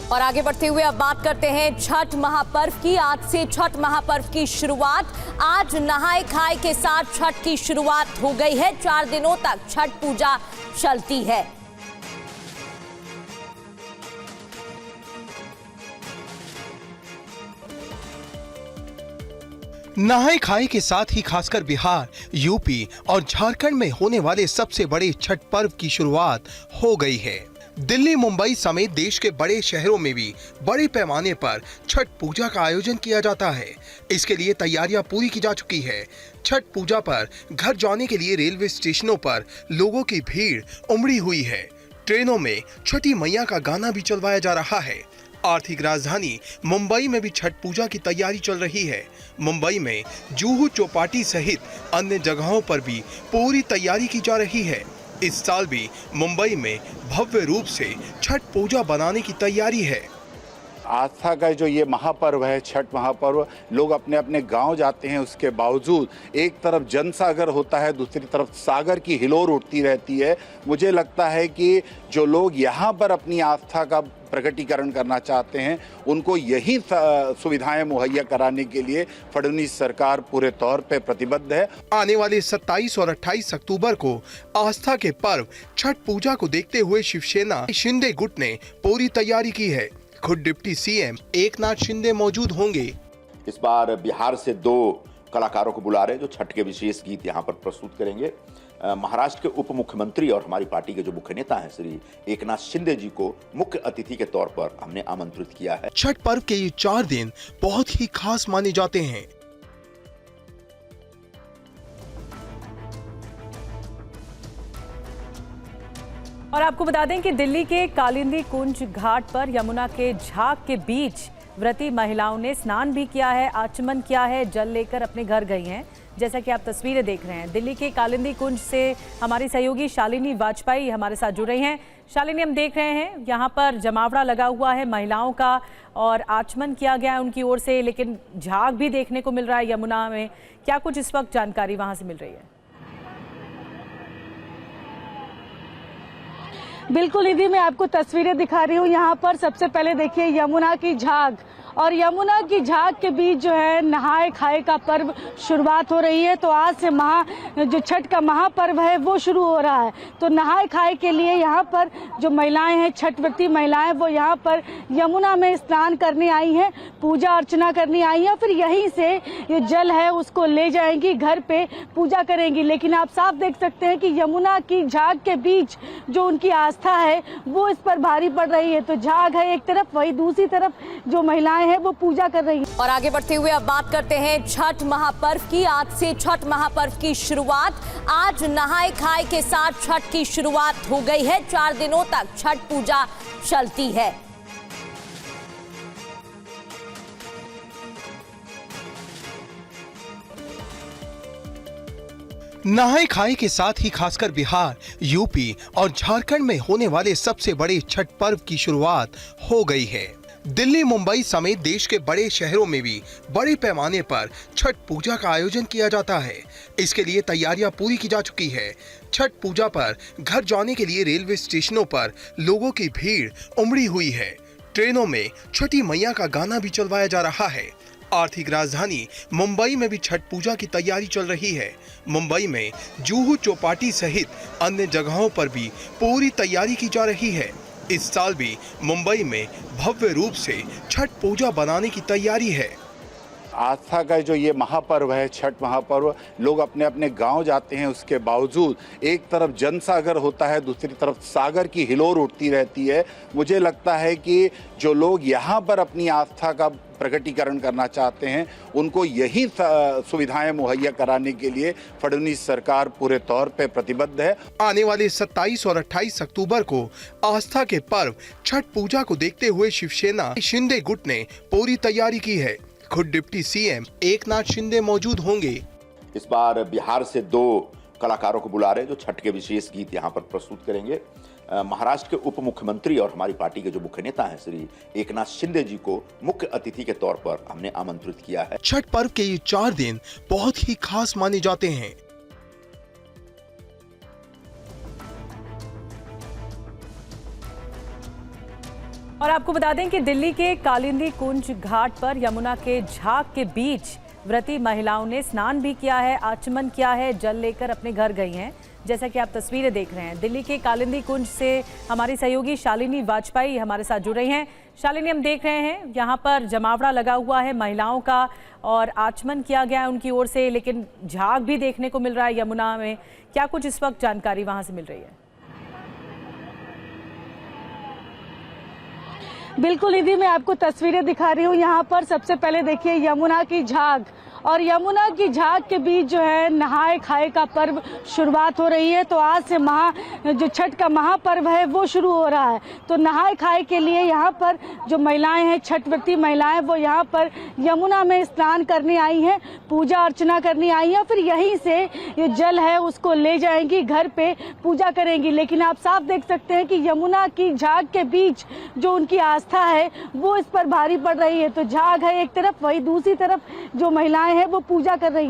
और आगे बढ़ते हुए अब बात करते हैं छठ महापर्व की। आज से छठ महापर्व की शुरुआत। आज नहाए खाए के साथ छठ की शुरुआत हो गई है। 4 दिनों तक छठ पूजा चलती है। नहाए खाए के साथ ही खासकर बिहार, यूपी और झारखंड में होने वाले सबसे बड़े छठ पर्व की शुरुआत हो गई है। दिल्ली, मुंबई समेत देश के बड़े शहरों में भी बड़े पैमाने पर छठ पूजा का आयोजन किया जाता है। इसके लिए तैयारियां पूरी की जा चुकी है। छठ पूजा पर घर जाने के लिए रेलवे स्टेशनों पर लोगों की भीड़ उमड़ी हुई है। ट्रेनों में छठी मैया का गाना भी चलवाया जा रहा है। आर्थिक राजधानी मुंबई में भी छठ पूजा की तैयारी चल रही है। मुंबई में जुहू चौपाटी सहित अन्य जगहों पर भी पूरी तैयारी की जा रही है। इस साल भी मुंबई में भव्य रूप से छठ पूजा बनाने की तैयारी है। आस्था का जो ये महापर्व है, छठ महापर्व, लोग अपने अपने गांव जाते हैं। उसके बावजूद एक तरफ जनसागर होता है, दूसरी तरफ सागर की हिलोर उठती रहती है। मुझे लगता है कि जो लोग यहाँ पर अपनी आस्था का प्रकटीकरण करना चाहते हैं, उनको यही सुविधाएं मुहैया कराने के लिए फडणवीस सरकार पूरे तौर पे प्रतिबद्ध है। आने वाले 27 और 28 अक्टूबर को आस्था के पर्व छठ पूजा को देखते हुए शिवसेना शिंदे गुट ने पूरी तैयारी की है। खुद डिप्टी सीएम एकनाथ शिंदे मौजूद होंगे। इस बार बिहार से 2 कलाकारों को बुला रहे हैं जो छठ के विशेष गीत यहाँ पर प्रस्तुत करेंगे। महाराष्ट्र के उप मुख्यमंत्री और हमारी पार्टी के जो मुख्य नेता हैं श्री एकनाथ शिंदे जी को मुख्य अतिथि के तौर पर हमने आमंत्रित किया है। छठ पर्व के ये 4 दिन बहुत ही खास माने जाते हैं। और आपको बता दें कि दिल्ली के कालिंदी कुंज घाट पर यमुना के झाग के बीच व्रती महिलाओं ने स्नान भी किया है, आचमन किया है, जल लेकर अपने घर गई हैं। जैसा कि आप तस्वीरें देख रहे हैं, दिल्ली के कालिंदी कुंज से हमारी सहयोगी शालिनी वाजपेयी हमारे साथ जुड़ रही हैं। शालिनी, हम देख रहे हैं यहाँ पर जमावड़ा लगा हुआ है महिलाओं का और आचमन किया गया है उनकी ओर से, लेकिन झाग भी देखने को मिल रहा है यमुना में। क्या कुछ इस वक्त जानकारी वहाँ से मिल रही है? बिल्कुल निधि, मैं आपको तस्वीरें दिखा रही हूँ। यहाँ पर सबसे पहले देखिए यमुना की झाग, और यमुना की झाग के बीच जो है नहाए खाए का पर्व शुरुआत हो रही है। तो आज से जो छठ का महापर्व है वो शुरू हो रहा है। तो नहाए खाए के लिए यहाँ पर जो महिलाएं हैं, छठ व्रती महिलाएं, वो यहाँ पर यमुना में स्नान करने आई हैं, पूजा अर्चना करने आई हैं। फिर यहीं से ये जल है उसको ले जाएंगी, घर पे पूजा करेंगी। लेकिन आप साफ देख सकते हैं कि यमुना की झाग के बीच जो उनकी आस्था है वो इस पर भारी पड़ रही है। तो झाग है एक तरफ, वही दूसरी तरफ जो महिलाएं है वो पूजा कर रही है। और आगे बढ़ते हुए अब बात करते हैं छठ महापर्व की। आज से छठ महापर्व की शुरुआत। आज नहाए खाए के साथ छठ की शुरुआत हो गई है। 4 दिनों तक छठ पूजा चलती है। नहाए खाए के साथ ही खासकर बिहार, यूपी और झारखंड में होने वाले सबसे बड़े छठ पर्व की शुरुआत हो गई है। दिल्ली, मुंबई समेत देश के बड़े शहरों में भी बड़े पैमाने पर छठ पूजा का आयोजन किया जाता है। इसके लिए तैयारियां पूरी की जा चुकी है। छठ पूजा पर घर जाने के लिए रेलवे स्टेशनों पर लोगों की भीड़ उमड़ी हुई है। ट्रेनों में छठी मैया का गाना भी चलवाया जा रहा है। आर्थिक राजधानी मुंबई में भी छठ पूजा की तैयारी चल रही है। मुंबई में जुहू चौपाटी सहित अन्य जगहों पर भी पूरी तैयारी की जा रही है। इस साल भी मुंबई में भव्य रूप से छठ पूजा बनाने की तैयारी है। आस्था का जो ये महापर्व है, छठ महापर्व, लोग अपने अपने गांव जाते हैं। उसके बावजूद एक तरफ जनसागर होता है, दूसरी तरफ सागर की हिलोर उठती रहती है। मुझे लगता है कि जो लोग यहाँ पर अपनी आस्था का प्रकटीकरण करना चाहते हैं, उनको यही सुविधाएं मुहैया कराने के लिए फडणवीस सरकार पूरे तौर पे प्रतिबद्ध है। आने वाले 27 और 28 अक्टूबर को आस्था के पर्व छठ पूजा को देखते हुए शिवसेना शिंदे गुट ने पूरी तैयारी की है। खुद डिप्टी सीएम एकनाथ शिंदे मौजूद होंगे। इस बार बिहार से 2 कलाकारों को बुला रहे हैं जो छठ के विशेष गीत यहाँ पर प्रस्तुत करेंगे। महाराष्ट्र के उप मुख्यमंत्री और हमारी पार्टी के जो मुख्य नेता हैं श्री एकनाथ शिंदे जी को मुख्य अतिथि के तौर पर हमने आमंत्रित किया है। छठ पर्व के ये 4 दिन बहुत ही खास माने जाते हैं। और आपको बता दें कि दिल्ली के कालिंदी कुंज घाट पर यमुना के झाग के बीच व्रती महिलाओं ने स्नान भी किया है, आचमन किया है, जल लेकर अपने घर गई हैं। जैसा कि आप तस्वीरें देख रहे हैं, दिल्ली के कालिंदी कुंज से हमारी सहयोगी शालिनी वाजपेयी हमारे साथ जुड़ रही हैं। शालिनी, हम देख रहे हैं यहाँ पर जमावड़ा लगा हुआ है महिलाओं का और आचमन किया गया है उनकी ओर से, लेकिन झाग भी देखने को मिल रहा है यमुना में। क्या कुछ इस वक्त जानकारी वहाँ से मिल रही है? बिल्कुल निधि, मैं आपको तस्वीरें दिखा रही हूँ। यहाँ पर सबसे पहले देखिए यमुना की झाग और यमुना की झाग के बीच जो है नहाए खाए का पर्व शुरुआत हो रही है। तो आज से जो छठ का महापर्व है वो शुरू हो रहा है। तो नहाए खाए के लिए यहाँ पर जो महिलाएं हैं, छठ व्रती महिलाएं, वो यहाँ पर यमुना में स्नान करने आई हैं, पूजा अर्चना करने आई हैं। फिर यहीं से ये जल है उसको ले जाएंगी, घर पे पूजा करेंगी। लेकिन आप साफ देख सकते हैं कि यमुना की झाग के बीच जो उनकी आस्था है वो इस पर भारी पड़ रही है। तो झाग है एक तरफ, वही दूसरी तरफ जो महिलाएं हैं वो पूजा कर रही हैं।